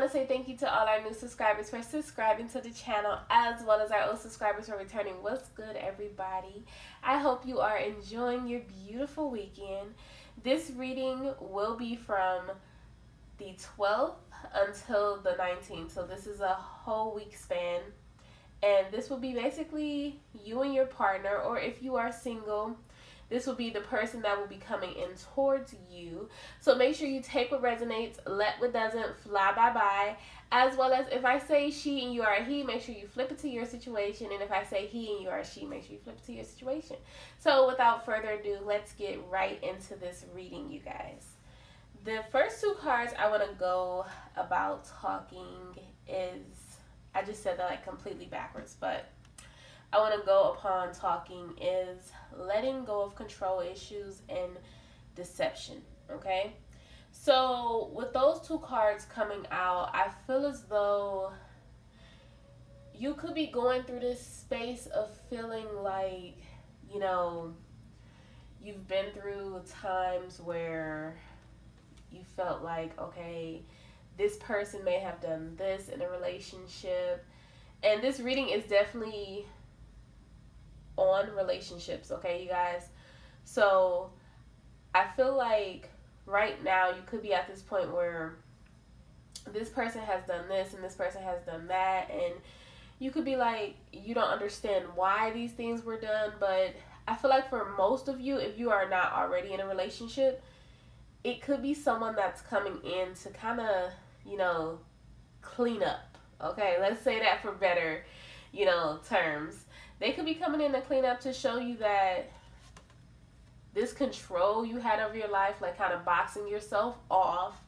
to say thank you to all our new subscribers for subscribing to the channel, as well as our old subscribers for returning. What's good, everybody? I hope you are enjoying your beautiful weekend. This reading will be from the 12th until the 19th. So this is a whole week span. And this will be basically you and your partner, or if you are single, this will be the person that will be coming in towards you. So make sure you take what resonates, let what doesn't fly by. As well as if I say she and you are a he, make sure you flip it to your situation. And if I say he and you are a she, make sure you flip it to your situation. So without further ado, let's get right into this reading, you guys. The first two cards I want to go about talking is, I just said that like completely backwards, but I want to go upon talking is letting go of control issues and deception, okay? So with those two cards coming out, I feel as though you could be going through this space of feeling like, you know, you've been through times where you felt like, okay, this person may have done this in a relationship. And this reading is definitely on relationships, okay, you guys? So I feel like right now you could be at this point where this person has done this and this person has done that, and you could be like, you don't understand why these things were done. But I feel like for most of you, if you are not already in a relationship, it could be someone that's coming in to kind of, you know, clean up, okay? Let's say that for better, you know, terms. They could be coming in to clean up, to show you that this control you had over your life, like kind of boxing yourself off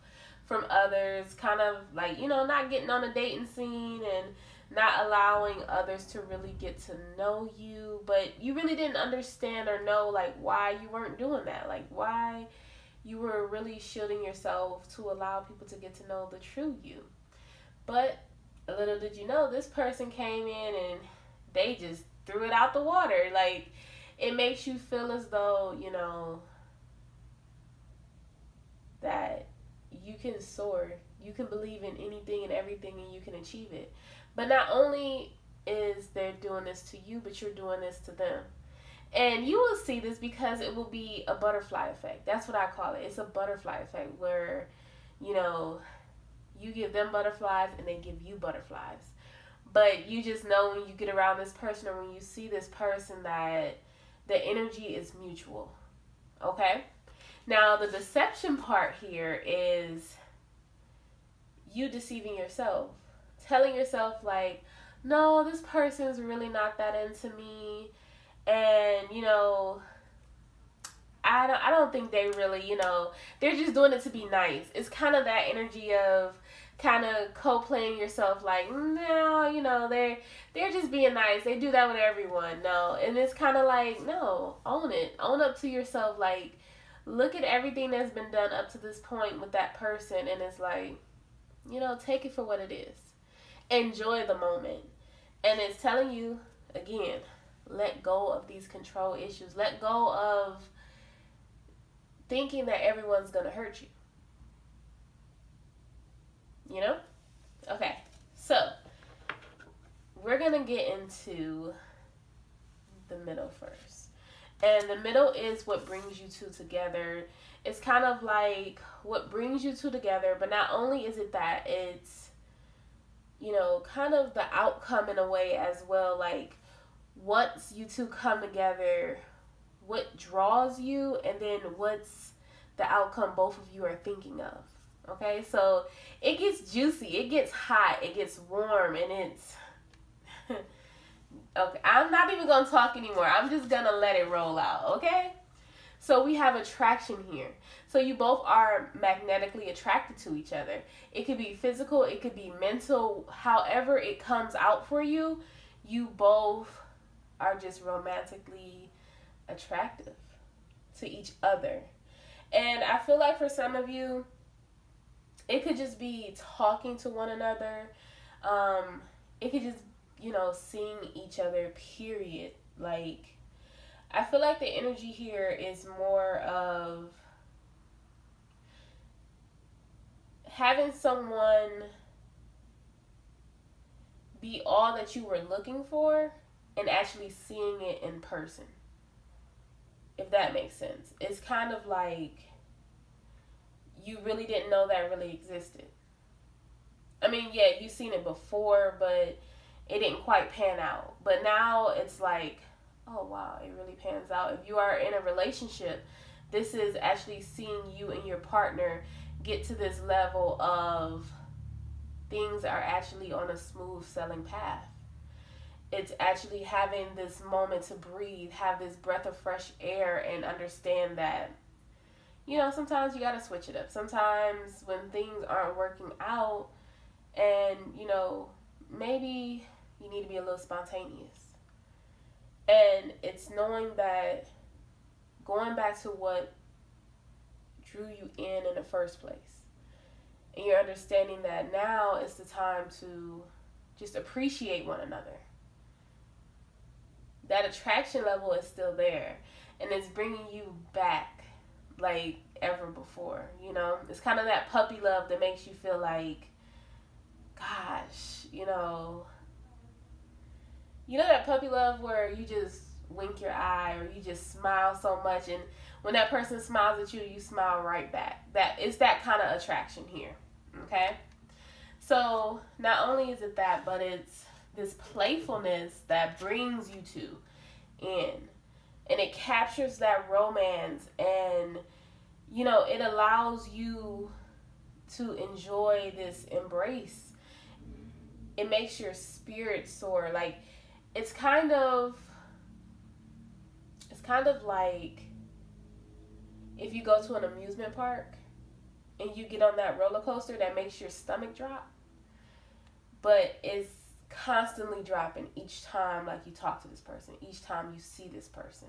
from others, kind of like, you know, not getting on a dating scene and not allowing others to really get to know you. But you really didn't understand or know like why you weren't doing that, like why you were really shielding yourself to allow people to get to know the true you. But a little did you know, this person came in and they just threw it out the water. Like, it makes you feel as though, you know, that you can soar, you can believe in anything and everything, and you can achieve it. But not only is they're doing this to you, but you're doing this to them. And you will see this because it will be a butterfly effect. That's what I call it. It's a butterfly effect where, you know, you give them butterflies and they give you butterflies. But you just know when you get around this person, or when you see this person, that the energy is mutual. Okay? Now, the deception part here is you deceiving yourself. Telling yourself like, no, this person's really not that into me. And, you know, I don't think they really, you know, they're just doing it to be nice. It's kind of that energy of kind of co-playing yourself like, no, you know, they're just being nice. They do that with everyone. No. And it's kind of like, no, own it. Own up to yourself. Like, look at everything that's been done up to this point with that person, and it's like, you know, take it for what it is. Enjoy the moment. And it's telling you, again, let go of these control issues. Let go of thinking that everyone's going to hurt you. You know? Okay. So, we're going to get into the middle first. And the middle is what brings you two together. It's kind of like what brings you two together, but not only is it that, it's, you know, kind of the outcome in a way as well. Like, once you two come together, what draws you, and then what's the outcome both of you are thinking of. Okay, so it gets juicy, it gets hot, it gets warm, and it's okay, I'm not even gonna talk anymore. I'm just gonna let it roll out. Okay, so we have attraction here. So you both are magnetically attracted to each other. It could be physical, it could be mental. However it comes out for you, you both are just romantically attractive to each other. And I feel like for some of you, it could just be talking to one another. It could just, you know, seeing each other, period. Like, I feel like the energy here is more of having someone be all that you were looking for and actually seeing it in person. If that makes sense. It's kind of like you really didn't know that really existed. I mean, yeah, you've seen it before, but it didn't quite pan out. But now it's like, oh wow, it really pans out. If you are in a relationship, this is actually seeing you and your partner get to this level of things are actually on a smooth sailing path. It's actually having this moment to breathe, have this breath of fresh air, and understand that, you know, sometimes you gotta switch it up. Sometimes when things aren't working out and, you know, maybe you need to be a little spontaneous. And it's knowing that, going back to what drew you in the first place. And you're understanding that now is the time to just appreciate one another. That attraction level is still there. And it's bringing you back like ever before, you know? It's kind of that puppy love that makes you feel like, gosh, you know that puppy love where you just wink your eye or you just smile so much, and when that person smiles at you, you smile right back. That it's that kind of attraction here. Okay? So not only is it that, but it's this playfulness that brings you to in. And it captures that romance, and you know, it allows you to enjoy this embrace. It makes your spirit soar. Like, it's kind of like if you go to an amusement park and you get on that roller coaster that makes your stomach drop, but it's constantly dropping each time, like, you talk to this person, each time you see this person.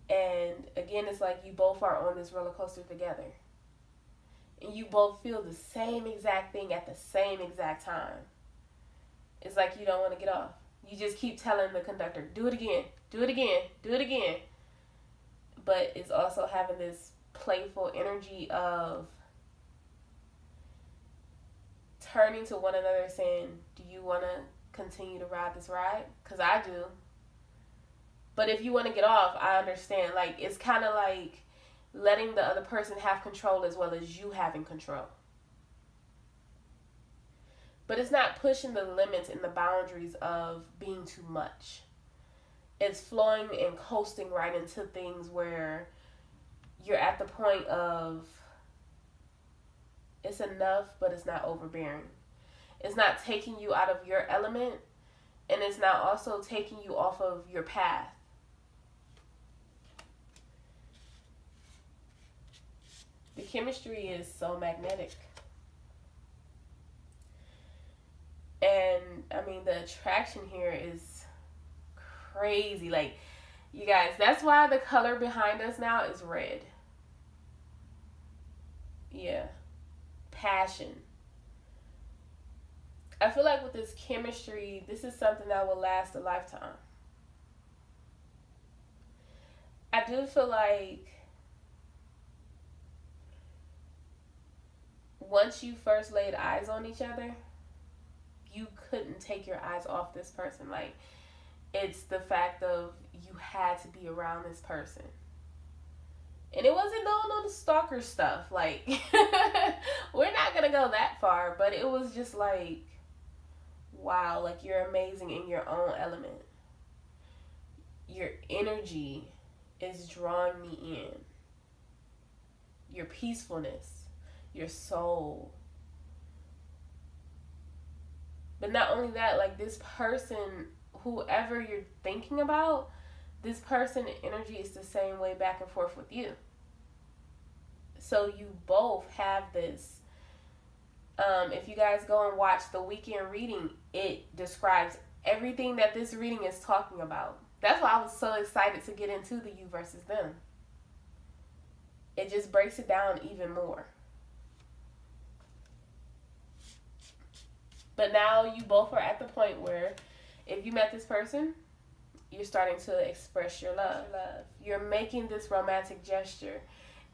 And again, it's like you both are on this roller coaster together, and you both feel the same exact thing at the same exact time. It's like you don't want to get off. You just keep telling the conductor, do it again, do it again, do it again. But it's also having this playful energy of turning to one another saying, do you want to continue to ride this ride? Because I do. But if you want to get off, I understand. Like, it's kind of like letting the other person have control as well as you having control. But it's not pushing the limits and the boundaries of being too much. It's flowing and coasting right into things where you're at the point of it's enough, but it's not overbearing. It's not taking you out of your element, and it's not also taking you off of your path. The chemistry is so magnetic. And, I mean, the attraction here is crazy. Like, you guys, that's why the color behind us now is red. Yeah. Passion. I feel like with this chemistry, this is something that will last a lifetime. I do feel like once you first laid eyes on each other, you couldn't take your eyes off this person. Like, it's the fact of you had to be around this person. And it wasn't no the stalker stuff. Like, we're not going to go that far. But it was just like, wow, like, you're amazing in your own element. Your energy is drawing me in. Your peacefulness, your soul. But not only that, like, this person, whoever you're thinking about, this person energy is the same way back and forth with you. So you both have this. If you guys go and watch the weekend reading, it describes everything that this reading is talking about. That's why I was so excited to get into the you versus them. It just breaks it down even more. But now you both are at the point where if you met this person, you're starting to express your love. You're making this romantic gesture.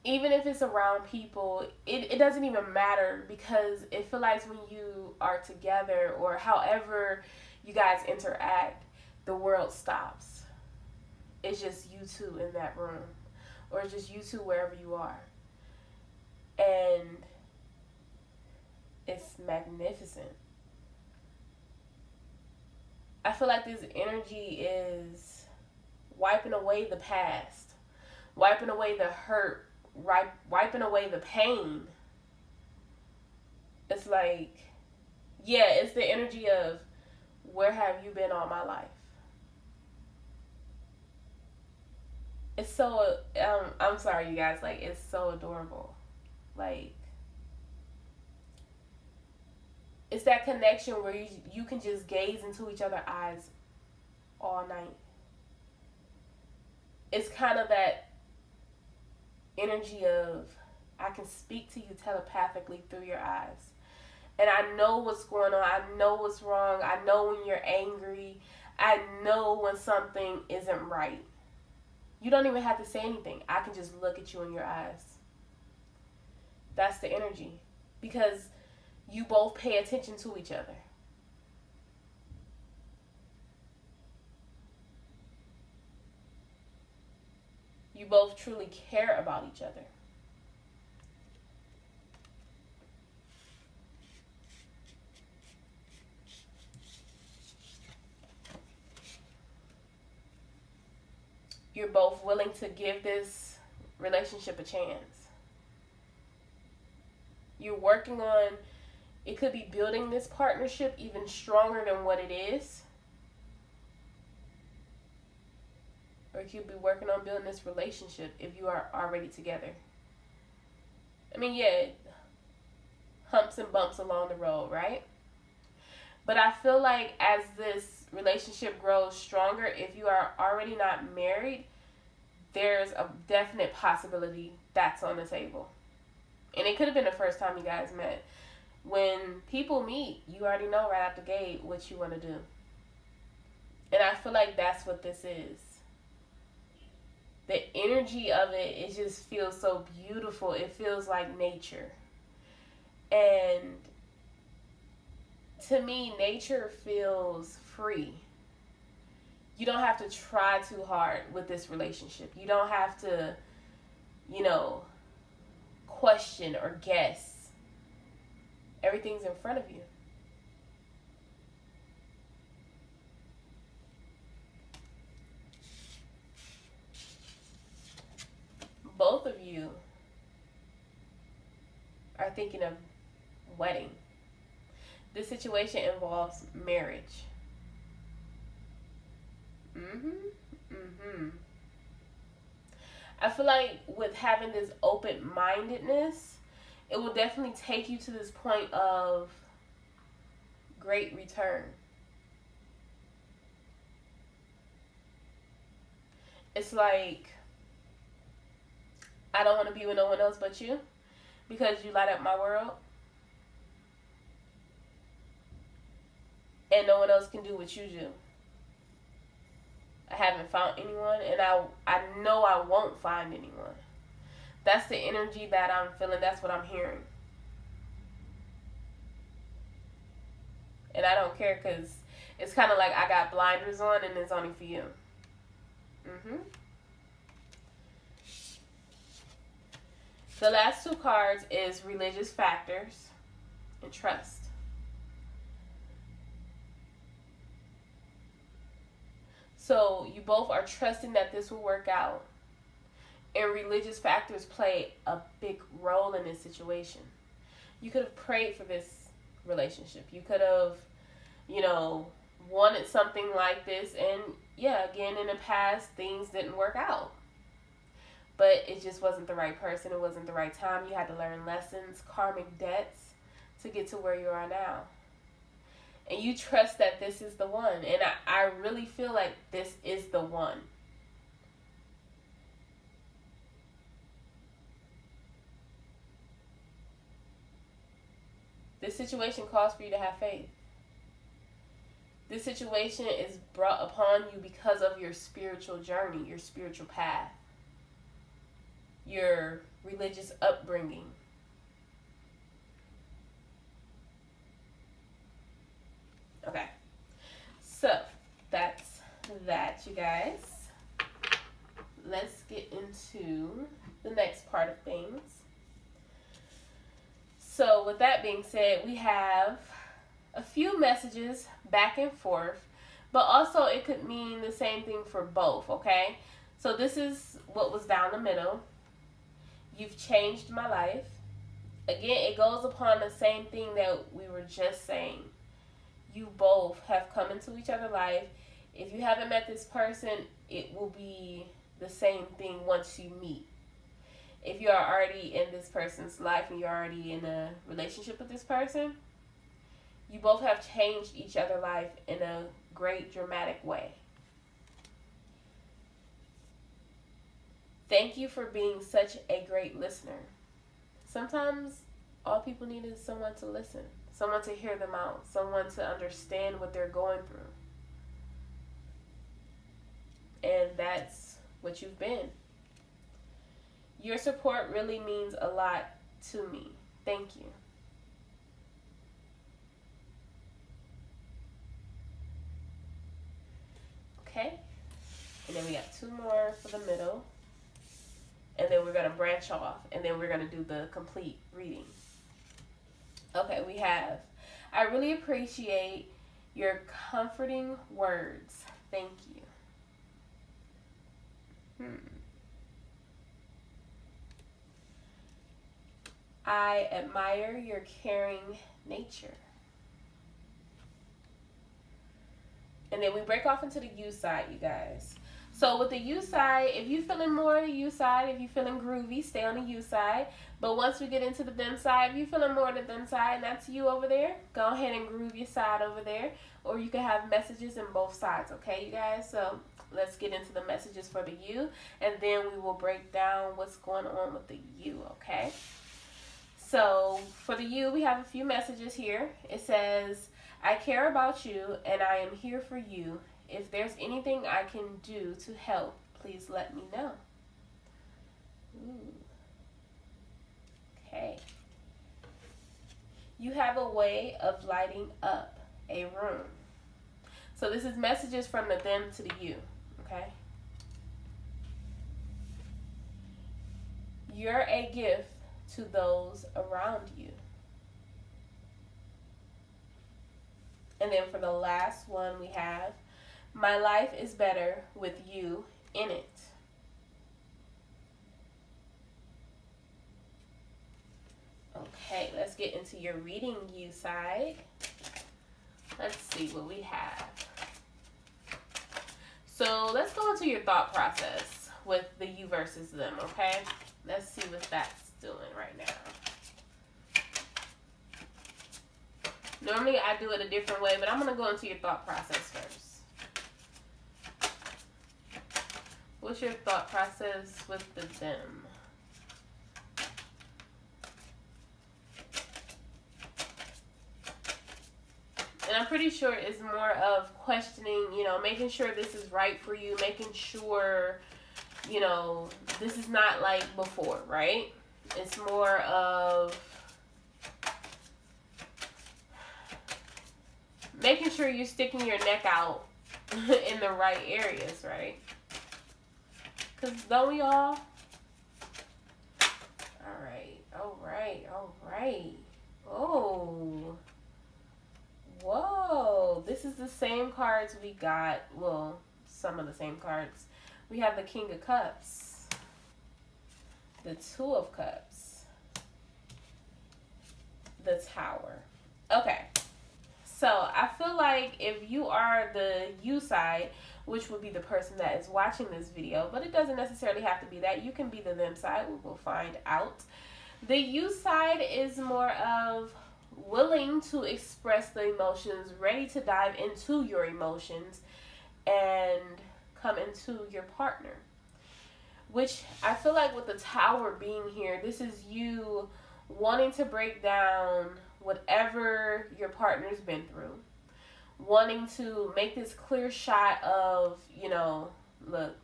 even if it's around people, it doesn't even matter, because it feels like when you are together or however you guys interact, the world stops. It's just you two in that room, or it's just you two wherever you are. And it's magnificent. I feel like this energy is wiping away the past, wiping away the hurt, wiping away the pain. It's like, yeah, it's the energy of, where have you been all my life? It's so, I'm sorry, you guys, like, it's so adorable. Like, it's that connection where you can just gaze into each other's eyes all night. It's kind of that energy of, I can speak to you telepathically through your eyes. And I know what's going on. I know what's wrong. I know when you're angry. I know when something isn't right. You don't even have to say anything. I can just look at you in your eyes. That's the energy. Because you both pay attention to each other. You both truly care about each other. You're both willing to give this relationship a chance. You're working on, it could be building this partnership even stronger than what it is. Or you could be working on building this relationship if you are already together. I mean, yeah, humps and bumps along the road, right? But I feel like as this relationship grows stronger, if you are already not married, there's a definite possibility that's on the table. And it could have been the first time you guys met. When people meet, you already know right out the gate what you want to do. And I feel like that's what this is. The energy of it just feels so beautiful. It feels like nature. And to me, nature feels free. You don't have to try too hard with this relationship. You don't have to, question or guess. Everything's in front of you. Both of you are thinking of wedding. This situation involves marriage. I feel like with having this open-mindedness, it will definitely take you to this point of great return. It's like, I don't want to be with no one else but you because you light up my world. And no one else can do what you do. I haven't found anyone, and I know I won't find anyone. That's the energy that I'm feeling. That's what I'm hearing. And I don't care, because it's kind of like I got blinders on and it's only for you. The last two cards is religious factors and trust. So you both are trusting that this will work out. And religious factors play a big role in this situation. You could have prayed for this relationship. You could have, wanted something like this. And yeah, again, in the past, things didn't work out. But it just wasn't the right person. It wasn't the right time. You had to learn lessons, karmic debts to get to where you are now. And you trust that this is the one. And I really feel like this is the one. This situation calls for you to have faith. This situation is brought upon you because of your spiritual journey, your spiritual path. your religious upbringing. Okay, so that's that, you guys. Let's get into the next part of things. So with that being said, we have a few messages back and forth, but also it could mean the same thing for both, okay? So this is what was down the middle. You've changed my life. Again, it goes upon the same thing that we were just saying. You both have come into each other's life. If you haven't met this person, it will be the same thing once you meet. If you are already in this person's life and you're already in a relationship with this person, you both have changed each other's life in a great dramatic way. Thank you for being such a great listener. Sometimes all people need is someone to listen, someone to hear them out, someone to understand what they're going through. And that's what you've been. Your support really means a lot to me. Thank you. Okay. And then we got two more for the middle. And then we're going to branch off. And then we're going to do the complete reading. Okay, we have, I really appreciate your comforting words. Thank you. I admire your caring nature. And then we break off into the you side, you guys. So with the you side, if you're feeling more on the you side, if you're feeling groovy, stay on the you side. But once we get into the them side, if you're feeling more on the them side, and that's you over there, go ahead and groove your side over there. Or you can have messages in both sides, okay, you guys? So let's get into the messages for the you, and then we will break down what's going on with the you, okay? So for the you, we have a few messages here. It says, I care about you and I am here for you. If there's anything I can do to help, please let me know. Ooh. Okay. You have a way of lighting up a room. So this is messages from the them to the you, okay? You're a gift to those around you. And then for the last one we have, my life is better with you in it. Okay, let's get into your reading, you side. Let's see what we have. So let's go into your thought process with the you versus them, okay? Let's see what that's doing right now. Normally I do it a different way, but I'm going to go into your thought process first. What's your thought process with the them? And I'm pretty sure it's more of questioning, you know, making sure this is right for you, making sure, you know, this is not like before, right? It's more of making sure you're sticking your neck out in the right areas, right? Because don't we all? All right. Oh. Whoa. This is the same cards we got. Well, some of the same cards. We have the King of Cups. The Two of Cups. The Tower. Okay. So, I feel like if you are the you side, which would be the person that is watching this video, but it doesn't necessarily have to be that. You can be the them side. We will find out. The you side is more of willing to express the emotions, ready to dive into your emotions and come into your partner. Which I feel like with the Tower being here, this is you wanting to break down whatever your partner's been through. Wanting to make this clear shot of, you know, look,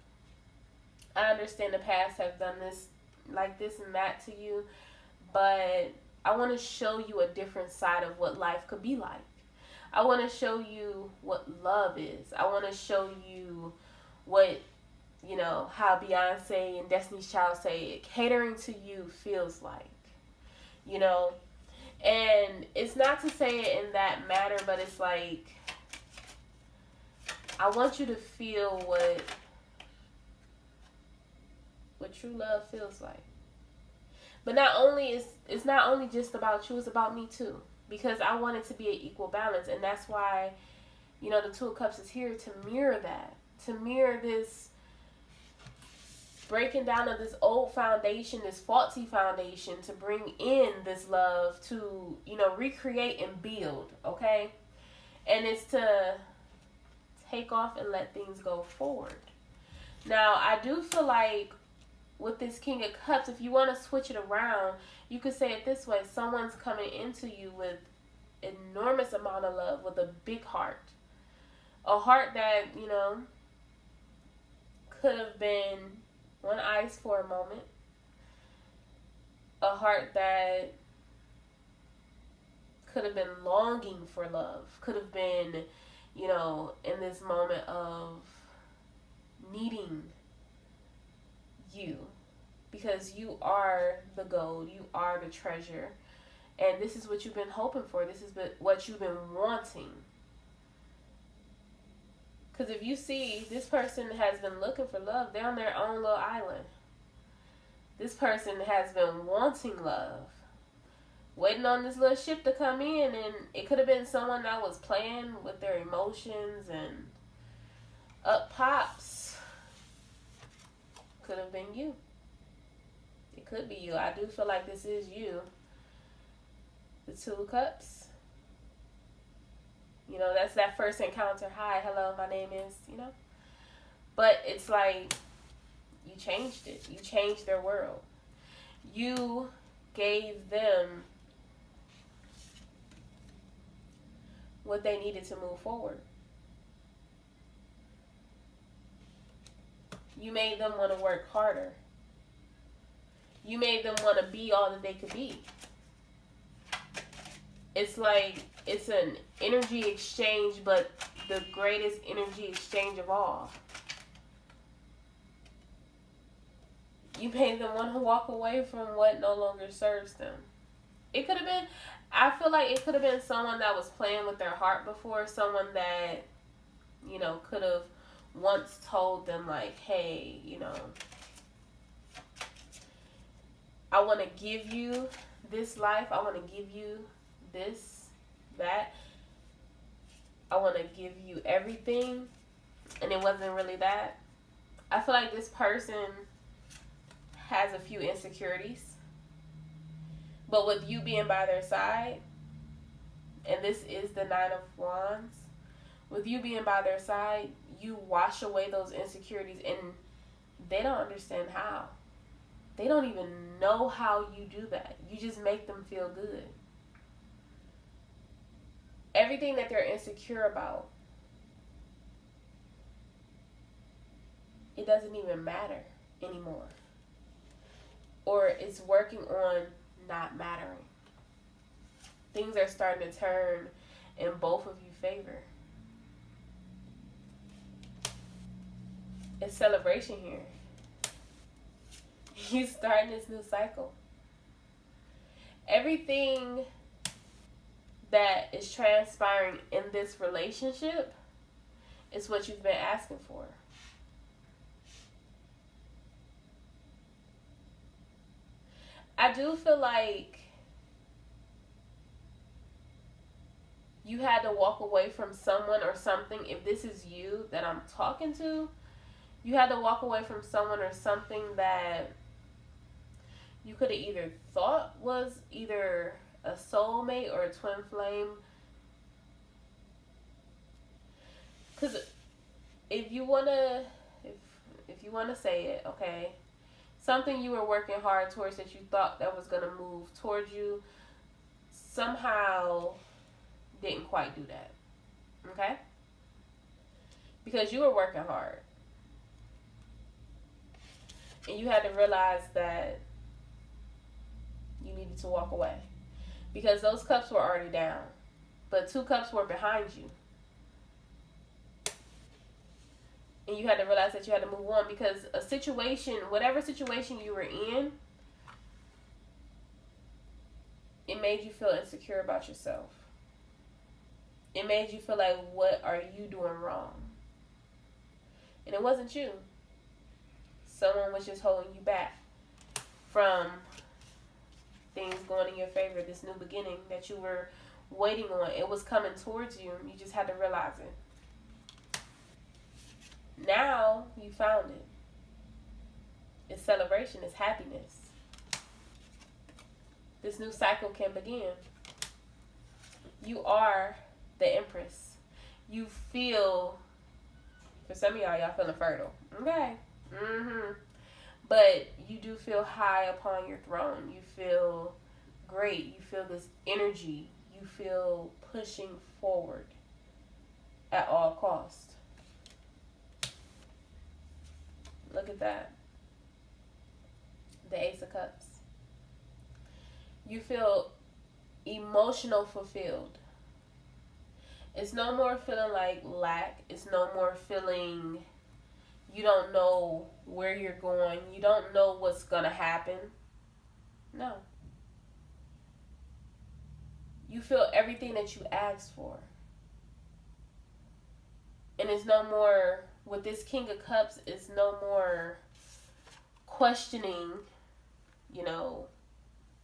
I understand the past have done this like this and that to you, but I want to show you a different side of what life could be like. I want to show you what love is. I want to show you what, you know, how Beyonce and Destiny's Child say catering to you feels like, you know. And it's not to say it in that manner, but it's like, I want you to feel what true love feels like. But not only it's not only just about you, it's about me too. Because I want it to be an equal balance. And that's why, you know, the Two of Cups is here to mirror that. To mirror this breaking down of this old foundation, this faulty foundation, to bring in this love to, you know, recreate and build, okay? And it's to take off and let things go forward. Now, I do feel like with this King of Cups, if you want to switch it around, you could say it this way. Someone's coming into you with enormous amount of love, with a big heart. A heart that, you know, could have been on ice for a moment. A heart that could have been longing for love. Could have been, you know, in this moment of needing you, because you are the gold, you are the treasure, and this is what you've been hoping for. This is what you've been wanting. Because if you see, this person has been looking for love. They're on their own little island. This person has been wanting love, waiting on this little ship to come in, and it could have been someone that was playing with their emotions, and up pops. Could have been you. It could be you. I do feel like this is you. The Two of Cups. You know, that's that first encounter. Hi, hello, my name is, you know. But it's like, you changed it. You changed their world. You gave them what they needed to move forward. You made them want to work harder. You made them want to be all that they could be. It's like, it's an energy exchange, but the greatest energy exchange of all. You made them want to walk away from what no longer serves them. It could have been, I feel like it could have been someone that was playing with their heart before. Someone that, you know, could have once told them, like, hey, you know, I want to give you this life. I want to give you this, that. I want to give you everything. And it wasn't really that. I feel like this person has a few insecurities. But with you being by their side, and this is the Nine of Wands, with you being by their side, you wash away those insecurities, and they don't understand how. They don't even know how you do that. You just make them feel good. Everything that they're insecure about, it doesn't even matter anymore. Or it's working on not mattering. Things are starting to turn in both of you favor. It's celebration here. You starting this new cycle. Everything that is transpiring in this relationship is what you've been asking for. I do feel like you had to walk away from someone or something. If this is you that I'm talking to, you had to walk away from someone or something that you could have either thought was either a soulmate or a twin flame. Because if you want to, if you want to say it, okay, something you were working hard towards that you thought that was going to move towards you somehow didn't quite do that. Okay? Because you were working hard. And you had to realize that you needed to walk away. Because those cups were already down. But 2 cups were behind you. And you had to realize that you had to move on, because a situation, whatever situation you were in, it made you feel insecure about yourself. It made you feel like, what are you doing wrong? And it wasn't you. Someone was just holding you back from things going in your favor, this new beginning that you were waiting on. It was coming towards you. You just had to realize it. Now you found it. It's celebration. It's happiness. This new cycle can begin. You are the Empress. You feel, for some of y'all feeling fertile. Okay. But you do feel high upon your throne. You feel great. You feel this energy. You feel pushing forward at all costs. Look at that. The Ace of Cups. You feel emotional fulfilled. It's no more feeling like lack. It's no more feeling you don't know where you're going. You don't know what's going to happen. No. You feel everything that you asked for. And it's no more, with this King of Cups, it's no more questioning,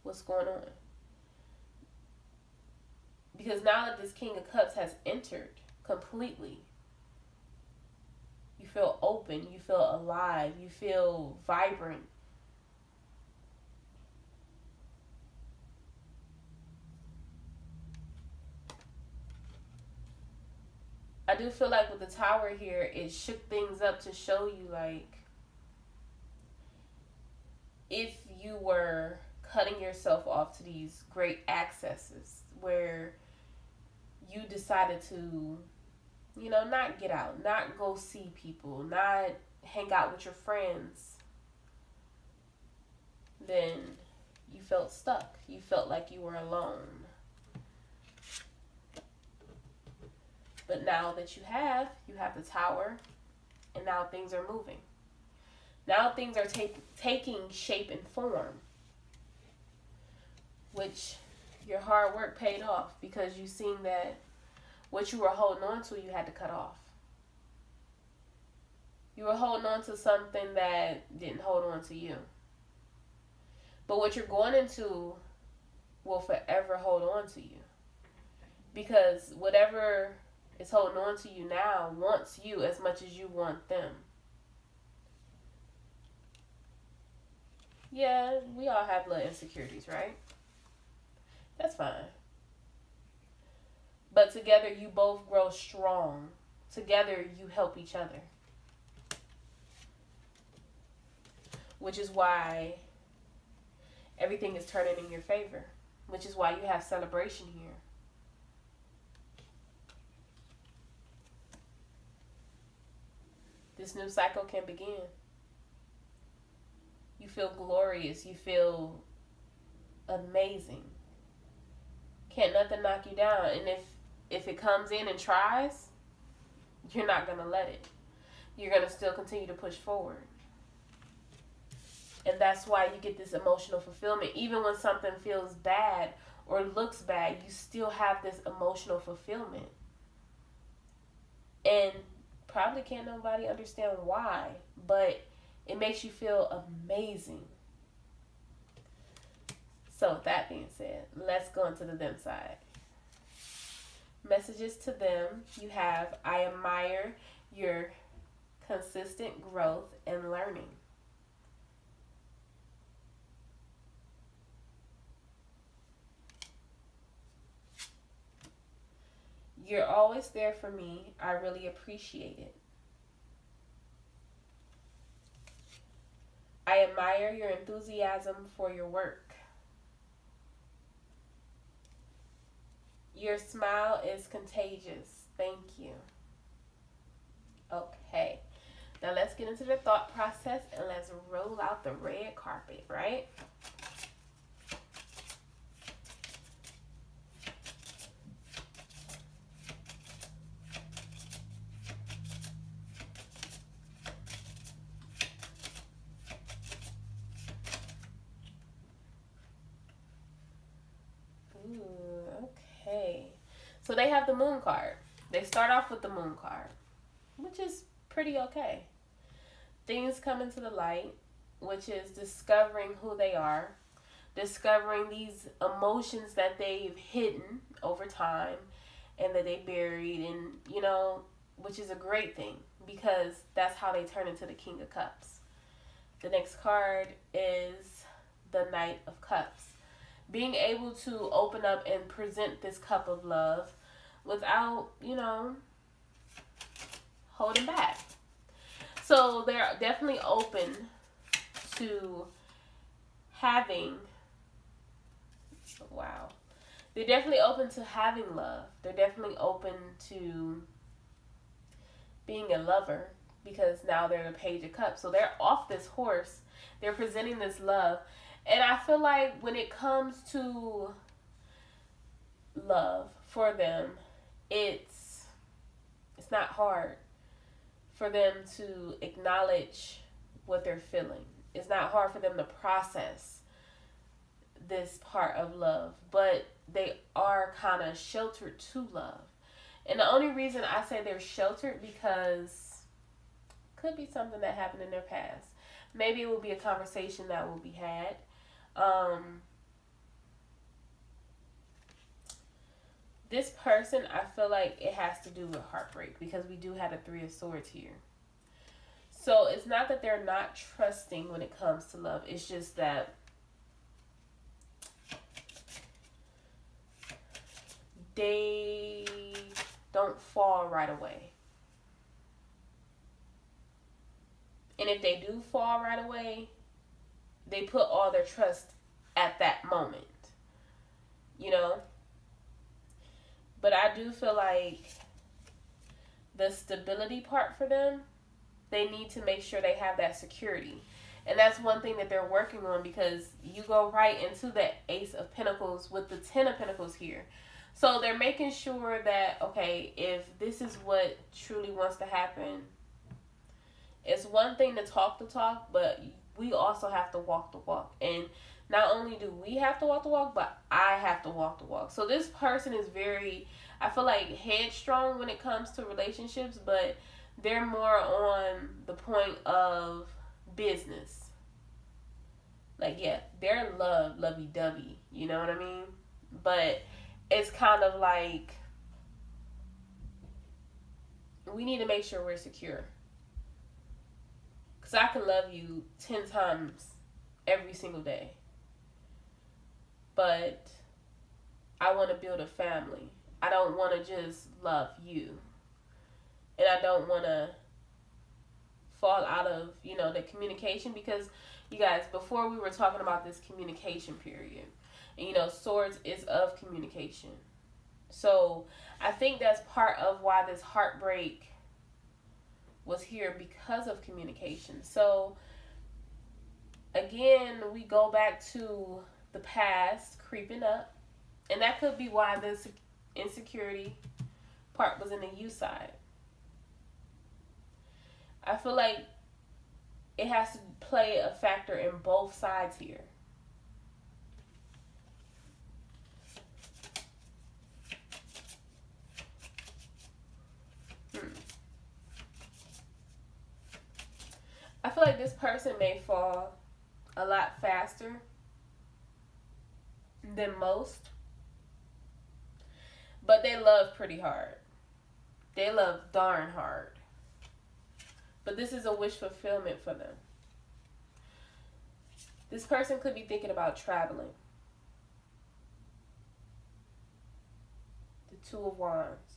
what's going on. Because now that this King of Cups has entered completely, you feel open, you feel alive, you feel vibrant. I do feel like with the Tower here, it shook things up to show you, like, if you were cutting yourself off to these great accesses where you decided to, not get out, not go see people, not hang out with your friends, then you felt stuck. You felt like you were alone. But now that you have the Tower, and now things are moving. Now things are taking shape and form, which your hard work paid off, because you seen that what you were holding on to, you had to cut off. You were holding on to something that didn't hold on to you. But what you're going into will forever hold on to you, because whatever is holding on to you now wants you as much as you want them. Yeah, we all have little insecurities, right? That's fine. But together you both grow strong. Together you help each other. Which is why everything is turning in your favor. Which is why you have celebration here. This new cycle can begin. You feel glorious. You feel amazing. Can't nothing knock you down. And if it comes in and tries, you're not going to let it. You're going to still continue to push forward. And that's why you get this emotional fulfillment. Even when something feels bad or looks bad, you still have this emotional fulfillment. And probably can't nobody understand why, but it makes you feel amazing. So with that being said, let's go into the them side. Messages to them. You have, I admire your consistent growth and learning. You're always there for me. I really appreciate it. I admire your enthusiasm for your work. Your smile is contagious. Thank you. Okay. Now let's get into the thought process and let's roll out the red carpet, right? So they have the moon card. They start off with the moon card, which is pretty okay. Things come into the light, which is discovering who they are, discovering these emotions that they've hidden over time and that they buried, and which is a great thing because that's how they turn into the King of Cups. The next card is the Knight of Cups. Being able to open up and present this cup of love without, holding back. So they're definitely open to having, wow. They're definitely open to having love. They're definitely open to being a lover because now they're the Page of Cups. So they're off this horse. They're presenting this love. And I feel like when it comes to love for them, it's not hard for them to acknowledge what they're feeling. It's not hard for them to process this part of love, but they are kind of sheltered to love. And the only reason I say they're sheltered because it could be something that happened in their past. Maybe it will be a conversation that will be had. This person, I feel like it has to do with heartbreak because we do have a Three of Swords here. So it's not that they're not trusting when it comes to love. It's just that they don't fall right away. And if they do fall right away, they put all their trust at that moment. But I do feel like the stability part for them, they need to make sure they have that security. And that's one thing that they're working on because you go right into the Ace of Pentacles with the Ten of Pentacles here. So they're making sure that, okay, if this is what truly wants to happen, it's one thing to talk the talk, but we also have to walk the walk. And not only do we have to walk the walk, but I have to walk the walk. So this person is very, I feel like, headstrong when it comes to relationships, but they're more on the point of business. Like, yeah, they're lovey-dovey, you know what I mean? But it's kind of like we need to make sure we're secure. Because I can love you 10 times every single day. But I want to build a family. I don't want to just love you. And I don't want to fall out of, the communication. Because, you guys, before we were talking about this communication period. And, swords is of communication. So I think that's part of why this heartbreak was here, because of communication. So again, we go back to the past creeping up, and that could be why this insecurity part was in the you side. I feel like it has to play a factor in both sides here. I feel like this person may fall a lot faster than most, but they love pretty hard. They love darn hard. But this is a wish fulfillment for them. This person could be thinking about traveling. The Two of Wands.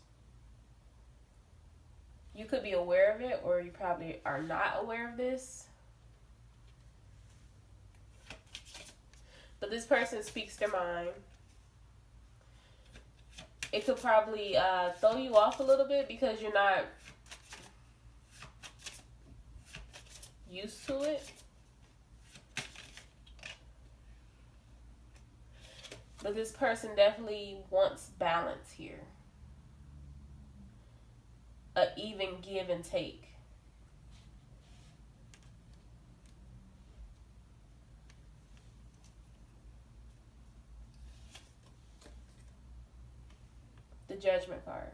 You could be aware of it, or you probably are not aware of this. But this person speaks their mind. It could probably throw you off a little bit because you're not used to it. But this person definitely wants balance here. An even give and take. The the Judgment card.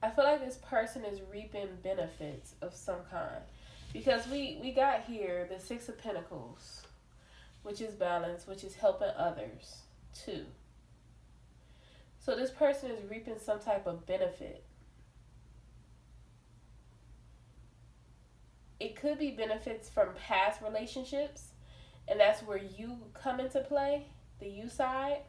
I feel like this person is reaping benefits of some kind. Because we got here the Six of Pentacles, which is balance, which is helping others too. So this person is reaping some type of benefit. It could be benefits from past relationships, and that's where you come into play, the you side.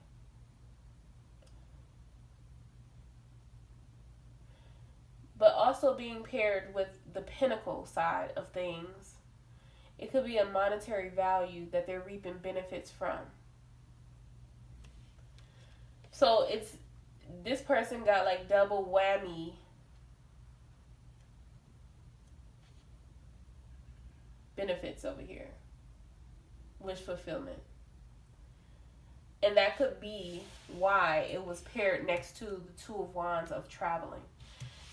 But also being paired with the Pentacle side of things. It could be a monetary value that they're reaping benefits from. So it's, this person got like double whammy benefits over here. Wish fulfillment. And that could be why it was paired next to the Two of Wands of traveling.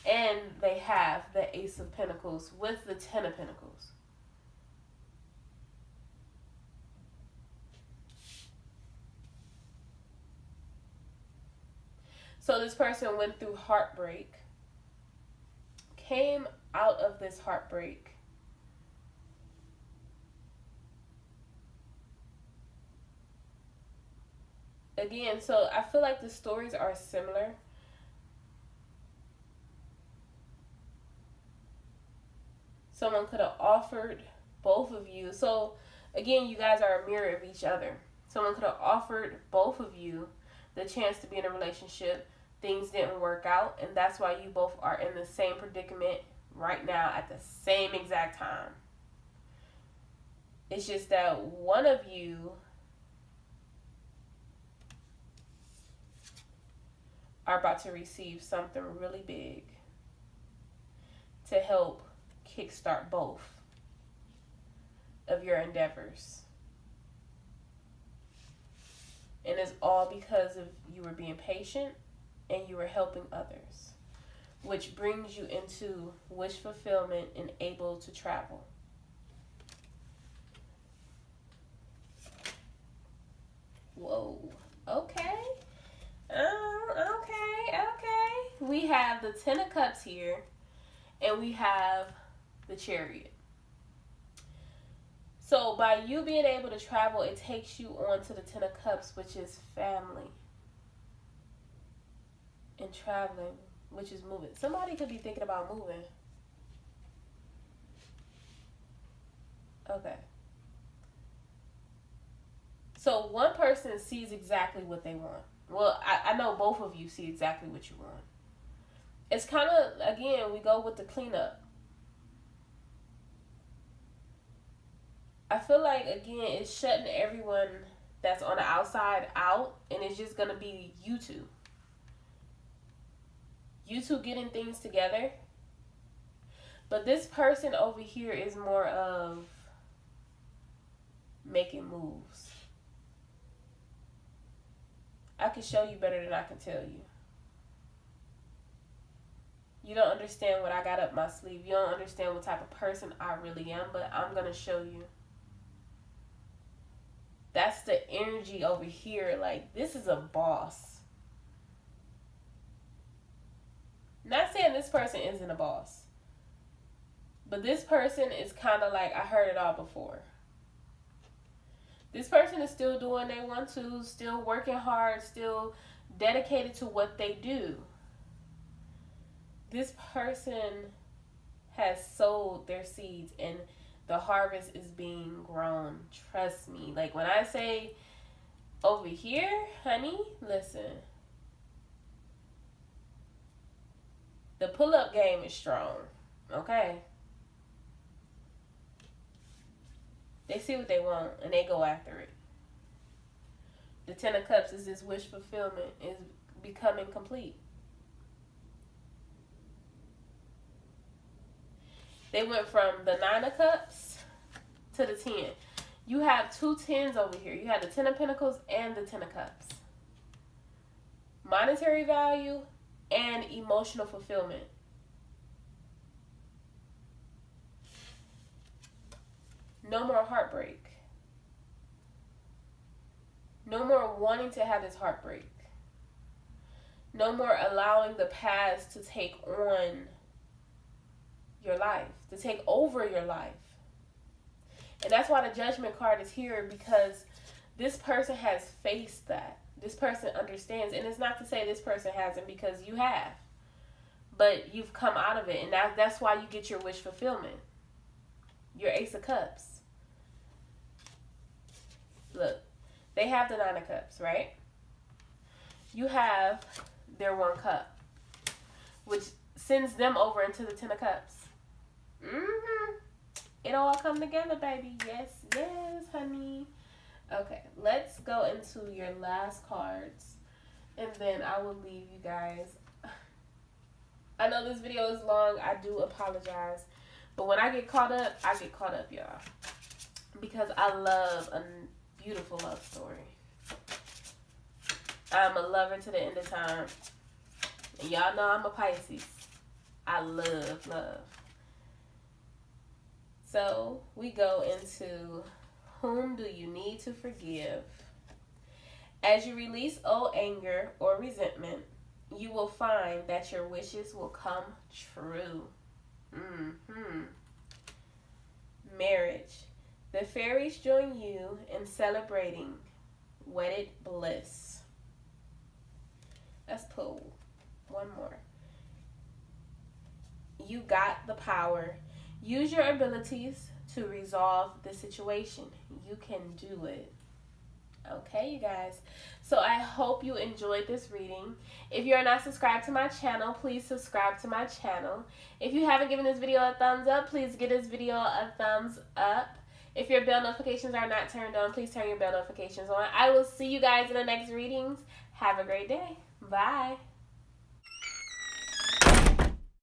And they have the Ace of Pentacles with the Ten of Pentacles. So this person went through heartbreak, came out of this heartbreak, again, so I feel like the stories are similar. Someone could have offered both of you. So, again, you guys are a mirror of each other. Someone could have offered both of you the chance to be in a relationship. Things didn't work out, and that's why you both are in the same predicament right now at the same exact time. It's just that one of you are about to receive something really big to help kickstart both of your endeavors. And it's all because of you were being patient and you were helping others, which brings you into wish fulfillment and able to travel. Whoa. Okay. Okay. We have the Ten of Cups here, and we have the Chariot. So by you being able to travel, it takes you on to the Ten of Cups, which is family. And traveling, which is moving. Somebody could be thinking about moving. Okay. So one person sees exactly what they want. Well, I know both of you see exactly what you want. It's kind of, again, we go with the cleanup. I feel like, again, it's shutting everyone that's on the outside out, and it's just going to be you two. You two getting things together. But this person over here is more of making moves. I can show you better than I can tell you. You don't understand what I got up my sleeve. You don't understand what type of person I really am, but I'm going to show you. That's the energy over here. Like, this is a boss. Not saying this person isn't a boss. But this person is kind of like, I heard it all before. This person is still doing they want to, still working hard, still dedicated to what they do. This person has sowed their seeds and the harvest is being grown. Trust me. Like when I say over here, honey, listen. The pull-up game is strong. Okay? They see what they want and they go after it. The Ten of Cups is this wish fulfillment, is becoming complete. They went from the Nine of Cups to the 10. You have two tens over here. You have the Ten of Pentacles and the Ten of Cups. Monetary value and emotional fulfillment. No more heartbreak. No more wanting to have this heartbreak. No more allowing the past to take on your life, to take over your life. And that's why the Judgment card is here, because this person has faced that. This person understands. And it's not to say this person hasn't, because you have. But you've come out of it. And that's why you get your wish fulfillment. Your Ace of Cups. Look. They have the 9 of Cups, right? You have their 1 cup, which sends them over into the 10 of Cups. It all come together, baby. Yes, yes, honey. Okay, let's go into your last cards, and then I will leave you guys. I know this video is long. I do apologize. But when I get caught up, y'all. Because I love a beautiful love story. I'm a lover to the end of time. And y'all know I'm a Pisces. I love love. So we go into, whom do you need to forgive? As you release old anger or resentment, you will find that your wishes will come true. Marriage. The fairies join you in celebrating wedded bliss. Let's pull one more. You got the power. Use your abilities to resolve the situation. You can do it. Okay, you guys. So I hope you enjoyed this reading. If you're not subscribed to my channel, please subscribe to my channel. If you haven't given this video a thumbs up, please give this video a thumbs up. If your bell notifications are not turned on, please turn your bell notifications on. I will see you guys in the next readings. Have a great day. Bye.